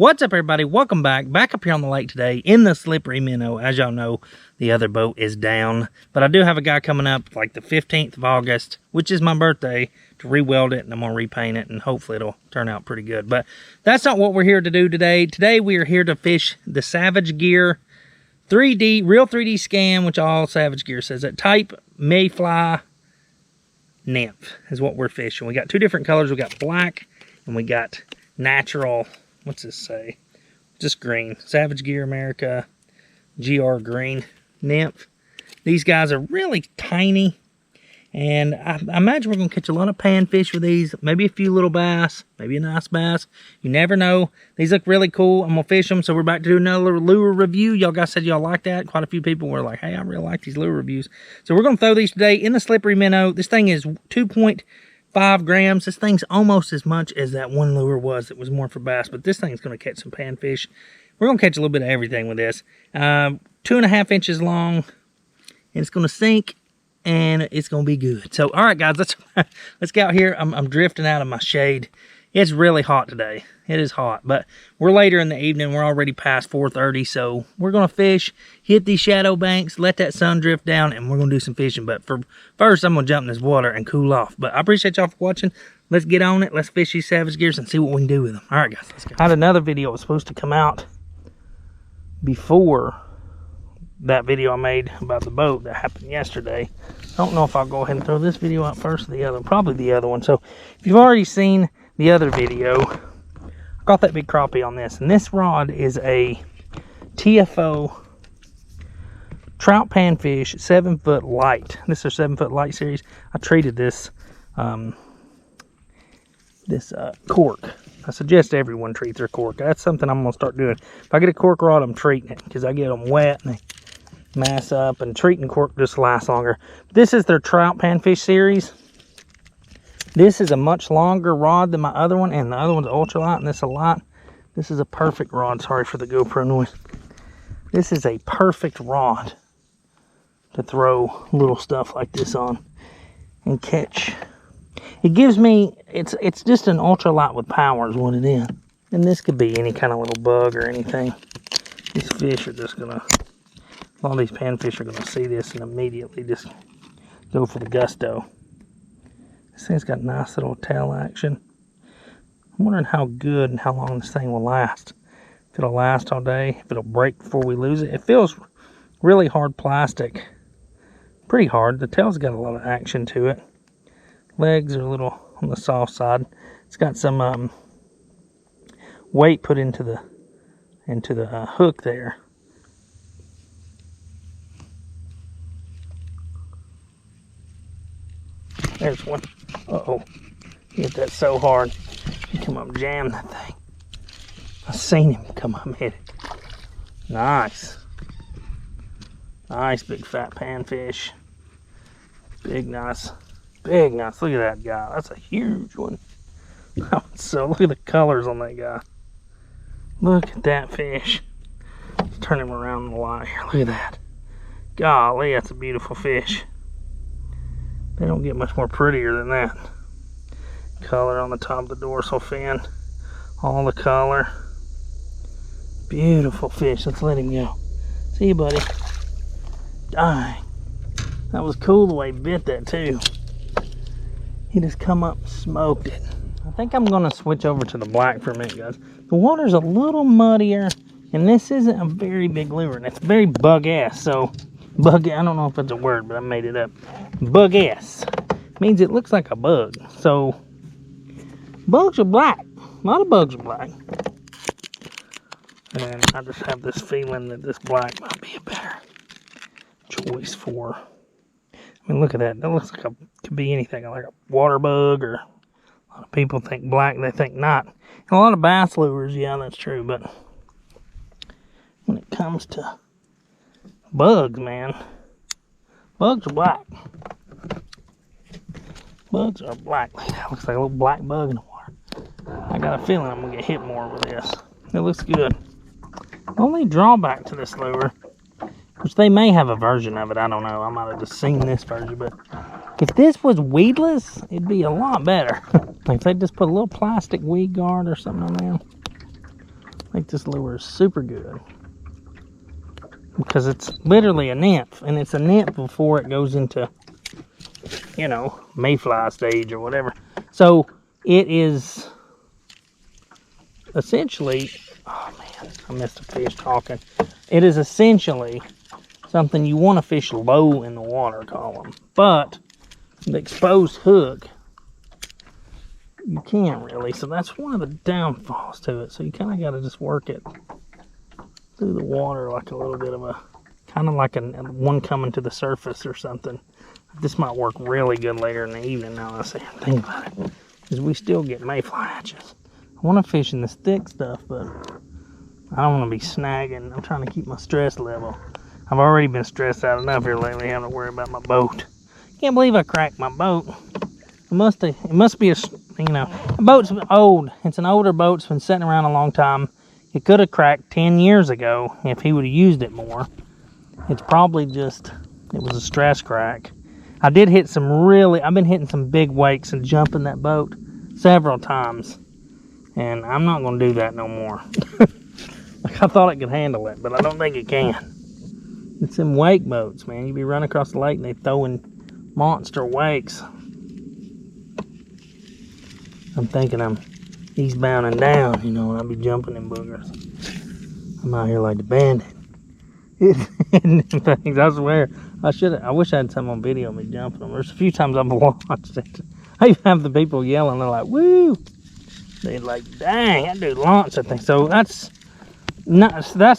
What's up, everybody? Welcome back up here on the lake today in the slippery minnow. As y'all know, the other boat is down, but I do have a guy coming up like the 15th of August, which is my birthday, to re-weld it, and I'm gonna repaint it, and hopefully it'll turn out pretty good. But that's not what we're here to do today. Today we are here to fish the Savage Gear 3D, real 3D scan, which all Savage Gear says that type Mayfly Nymph is what we're fishing. We got two different colors. We got black and we got natural. What's this say? Just green. Savage Gear America GR Green Nymph. These guys are really tiny, and I imagine we're going to catch a lot of panfish with these. Maybe a few little bass, maybe a nice bass. You never know. These look really cool. I'm going to fish them, so we're back to do another lure review. Y'all guys said y'all like that. Quite a few people were like, hey, I really like these lure reviews. So we're going to throw these today in the slippery minnow. This thing is 2.5 grams. This thing's almost as much as that one lure was. It was more for bass, but this thing's going to catch some panfish. We're going to catch a little bit of everything with this. 2.5 inches long, and it's going to sink, and it's going to be good. So, all right, guys, let's get out here. I'm drifting out of my shade. It's really hot today. It is hot, but we're later in the evening. We're already past 4:30, so we're going to fish, hit these shadow banks, let that sun drift down, and we're going to do some fishing. But first, I'm going to jump in this water and cool off. But I appreciate y'all for watching. Let's get on it. Let's fish these Savage Gears and see what we can do with them. All right, guys, let's go. I had another video that was supposed to come out before that video I made about the boat that happened yesterday. I don't know if I'll go ahead and throw this video out first or the other. Probably the other one. So if you've already seen the other video, I got that big crappie on this, and this rod is a TFO trout panfish 7-foot light. This is a 7-foot light series. I treated this cork. I suggest everyone treat their cork. That's something I'm gonna start doing. If I get a cork rod, I'm treating it, because I get them wet and they mass up, and treating cork just lasts longer. This is their trout panfish series. This is a much longer rod than my other one, and the other one's ultralight, and this a light. This is a perfect rod. Sorry for the GoPro noise. This is a perfect rod to throw little stuff like this on and catch. It gives me, it's just an ultralight with power is what it is. And this could be any kind of little bug or anything. These fish are just gonna, a lot of these panfish are gonna see this and immediately just go for the gusto. This thing's got nice little tail action. I'm wondering how good and how long this thing will last. If it'll last all day, if it'll break before we lose it. It feels really hard plastic. Pretty hard. The tail's got a lot of action to it. Legs are a little on the soft side. It's got some weight put into the hook there. There's one. Uh-oh. Hit that so hard. He come up and jam that thing. I seen him come up and hit it. Nice. Nice big fat panfish. Big nice. Big nice. Look at that guy. That's a huge one. So look at the colors on that guy. Look at that fish. Let's turn him around in the light here. Look at that. Golly, that's a beautiful fish. They don't get much more prettier than that. Color on the top of the dorsal fin. All the color. Beautiful fish. Let's let him go. See you, buddy. Dang. That was cool the way he bit that too. He just come up and smoked it. I think I'm going to switch over to the black for a minute, guys. The water's a little muddier, and this isn't a very big lure, and it's very bug-ass. So, I don't know if it's a word, but I made it up. Bug-ass means it looks like a bug. So, bugs are black. A lot of bugs are black. And I just have this feeling that this black might be a better choice for. I mean, look at that. That looks like could be anything, like a water bug, or a lot of people think black, they think not. And a lot of bass lures, yeah, that's true, but when it comes to bugs, man, bugs are black. Bugs are black. That looks like a little black bug in the water. I got a feeling I'm gonna get hit more with this. It looks good. Only drawback to this lure, which they may have a version of it, I don't know. I might have just seen this version, but if this was weedless, it'd be a lot better. Like if they just put a little plastic weed guard or something on there. think this lure is super good. Because it's literally a nymph. And it's a nymph before it goes into, you know, mayfly stage or whatever. So it is essentially, oh man, I missed a fish talking. It is essentially something you want to fish low in the water column. But the exposed hook, you can't really. So that's one of the downfalls to it. So you kind of got to just work it through the water like a little bit of a, kind of like a one coming to the surface or something. This might work really good later in the evening now I think about it. Because we still get mayfly hatches. I want to fish in this thick stuff, but I don't want to be snagging. I'm trying to keep my stress level. I've already been stressed out enough here lately having to worry about my boat. Can't believe I cracked my boat. It must be a, you know, the boat's old. It's an older boat. It's been sitting around a long time. It could have cracked 10 years ago if he would have used it more. It's probably just, it was a stress crack. I did hit some I've been hitting some big wakes and jumping that boat several times. And I'm not going to do that no more. Like I thought it could handle it, but I don't think it can. It's them wake boats, man. You be running across the lake and they throwing monster wakes. I'm thinking I'm eastbound and down, you know, and I'll be jumping in boogers. I'm out here like the bandit. Things, I swear. I wish I had some on video of me jumping them. There's a few times I've launched it. I even have the people yelling. They're like, "Woo!" They're like, "Dang, that dude launched that thing." So that's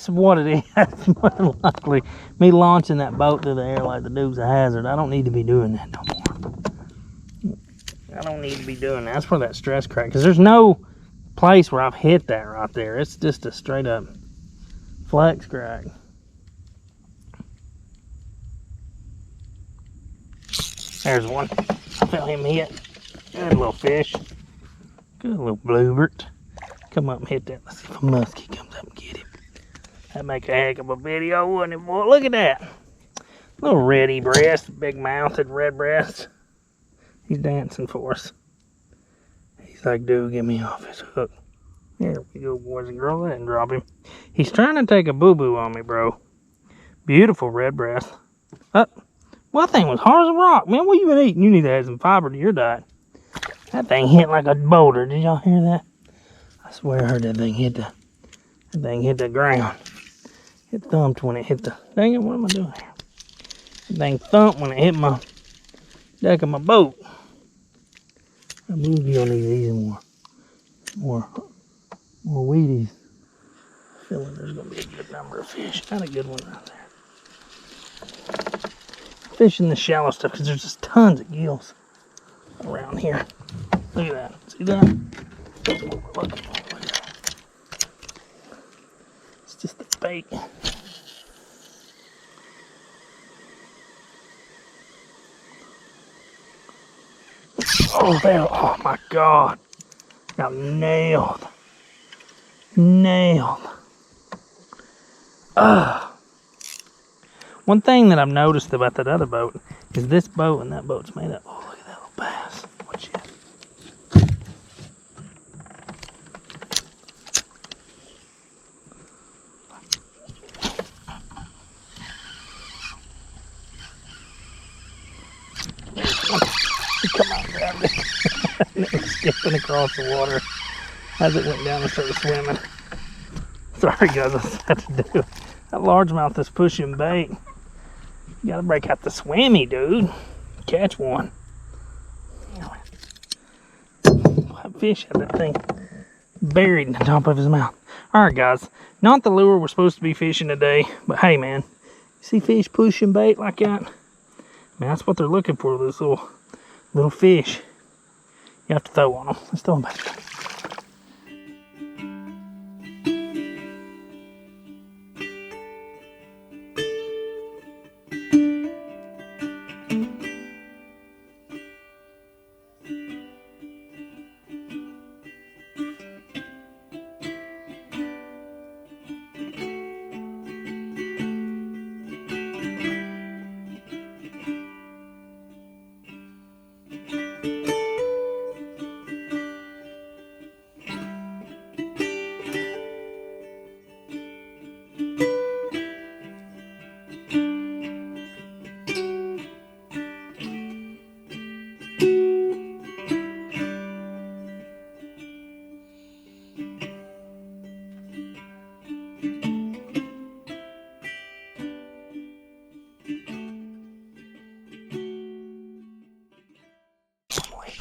what it is. More than likely, me launching that boat through the air like the dude's a hazard. I don't need to be doing that no more. I don't need to be doing that. That's where that stress crack. Because there's no place where I've hit that right there. It's just a straight up flex crack. There's one. I felt him hit. Good little fish. Good little bluebird. Come up and hit that. Let's see if a muskie comes up and get him. That'd make a heck of a video, wouldn't it, boy? Look at that. Little reddy breast, big mouthed red breast. He's dancing for us. He's like, dude, get me off his hook. Here we go, boys and girls. I didn't drop him. He's trying to take a boo-boo on me, bro. Beautiful red breast. Up. Well, that thing was hard as a rock. Man, what you been eating? You need to add some fiber to your diet. That thing hit like a boulder. Did y'all hear that? I swear I heard that thing hit the ground. It thumped when it hit the... Dang it, what am I doing here? That thing thumped when it hit my deck of my boat. I believe you'll need these more Wheaties. I feel like there's going to be a good number of fish. Got a good one right there. Fishing the shallow stuff because there's just tons of gills around here. Look at that. See that? Look at that. It's just the bait. Oh, there. Oh my God. Got nailed. Nailed. One thing that I've noticed about that other boat is this boat and that boat's made up. Oh, look at that little bass. Watch it. Come on, grab it. And it was skipping across the water as it went down and started swimming. Sorry guys, I had to do it. That largemouth is pushing bait. You gotta break out the swimmy, dude. Catch one. That fish had that thing buried in the top of his mouth. Alright guys, not the lure we're supposed to be fishing today, but hey man, you see fish pushing bait like that? Man, that's what they're looking for, this little fish. You have to throw on them. Let's throw them back.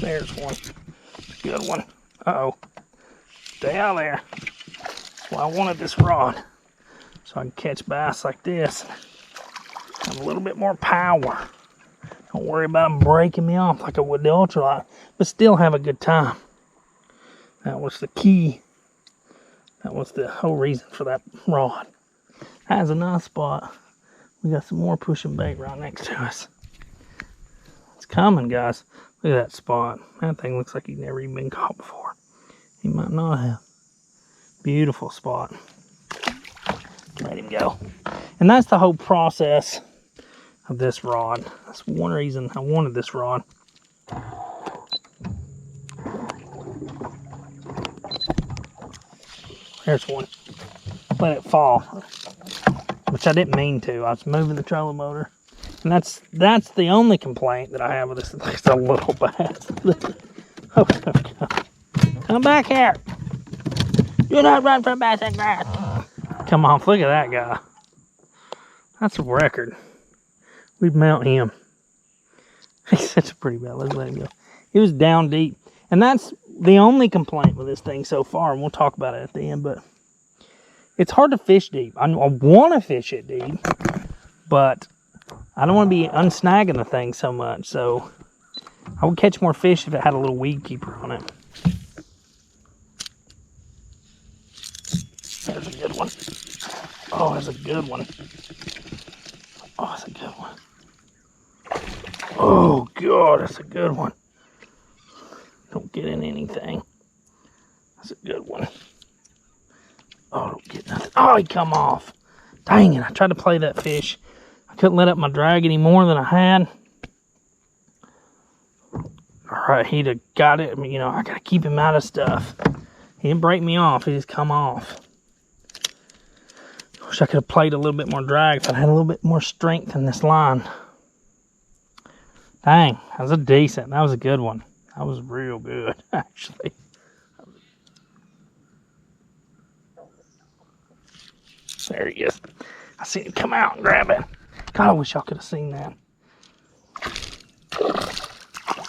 There's one. Good one. Uh-oh. Stay out there. That's why I wanted this rod. So I can catch bass like this. Have a little bit more power. Don't worry about them breaking me off like I would the ultralight, but still have a good time. That was the key. That was the whole reason for that rod. That is a nice spot. We got some more pushing bait right next to us. It's coming, guys. Look at that spot. That thing looks like he's never even been caught before. He might not have. Beautiful spot. Let him go. And that's the whole process of this rod. That's one reason I wanted this rod. There's one. Let it fall. Which I didn't mean to. I was moving the trolling motor. And that's the only complaint that I have with this. It's a little bass. Oh, God. Come back here. Do not run from bass and grass. Come on, look at that guy. That's a record. We'd mount him. He's such a pretty bad. Let's let him go. He was down deep. And that's the only complaint with this thing so far. And we'll talk about it at the end. But it's hard to fish deep. I want to fish it deep. But I don't want to be unsnagging the thing so much. So I would catch more fish if it had a little weed keeper on it. There's a good one. Oh, that's a good one. Oh, that's a good one. Oh, God, that's a good one. Don't get in anything. That's a good one. Oh, don't get nothing. Oh, he come off. Dang it, I tried to play that fish. I couldn't let up my drag any more than I had. All right, he'd have got it. You know, I got to keep him out of stuff. He didn't break me off. He just come off. Wish I could have played a little bit more drag if I had a little bit more strength in this line. Dang, that was that was a good one. That was real good, actually. There he is. I seen him come out and grab it. God, I wish y'all could have seen that.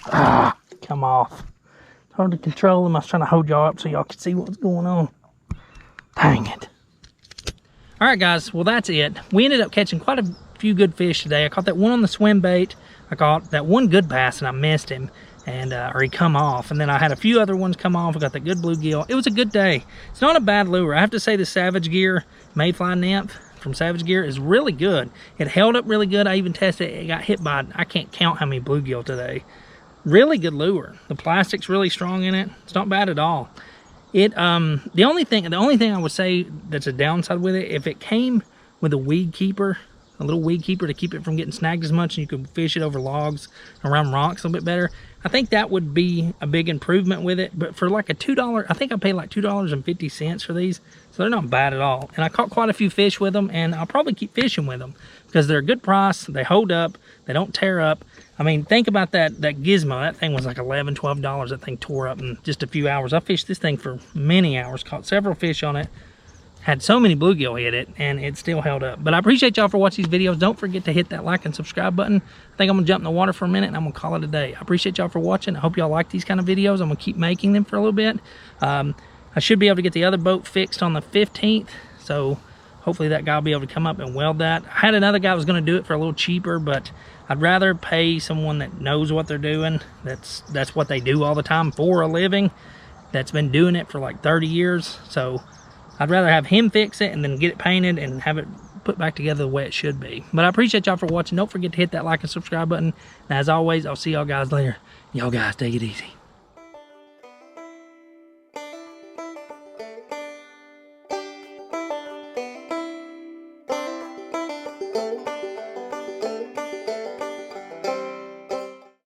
Ah, come off. It's hard to control him. I was trying to hold y'all up so y'all could see what was going on. Dang it. All right, guys, well, that's it. We ended up catching quite a few good fish today. I caught that one on the swim bait. I caught that one good bass, and I missed him, and or he come off. And then I had a few other ones come off. I got that good bluegill. It was a good day. It's not a bad lure. I have to say the Savage Gear Mayfly Nymph from Savage Gear is really good. It held up really good. I even tested it. It got hit by, I can't count how many bluegill today. Really good lure. The plastic's really strong in it. It's not bad at all. It the only thing I would say that's a downside with it, if it came with a weed keeper, a little weed keeper to keep it from getting snagged as much, and you could fish it over logs around rocks a little bit better, I think that would be a big improvement with it. But for like a $2, I think I paid like $2.50 for these, so they're not bad at all. And I caught quite a few fish with them, and I'll probably keep fishing with them because they're a good price. They hold up. They don't tear up. I mean, think about that gizmo. That thing was like $11, $12. That thing tore up in just a few hours. I fished this thing for many hours, caught several fish on it, had so many bluegill hit it, and it still held up. But I appreciate y'all for watching these videos. Don't forget to hit that like and subscribe button. I think I'm gonna jump in the water for a minute, and I'm gonna call it a day. I appreciate y'all for watching. I hope y'all like these kind of videos. I'm gonna keep making them for a little bit. I should be able to get the other boat fixed on the 15th, so hopefully that guy will be able to come up and weld that. I had another guy who was gonna do it for a little cheaper, but I'd rather pay someone that knows what they're doing. That's what they do all the time for a living. That's been doing it for like 30 years. So I'd rather have him fix it and then get it painted and have it put back together the way it should be. But I appreciate y'all for watching. Don't forget to hit that like and subscribe button. And as always, I'll see y'all guys later. Y'all guys take it easy.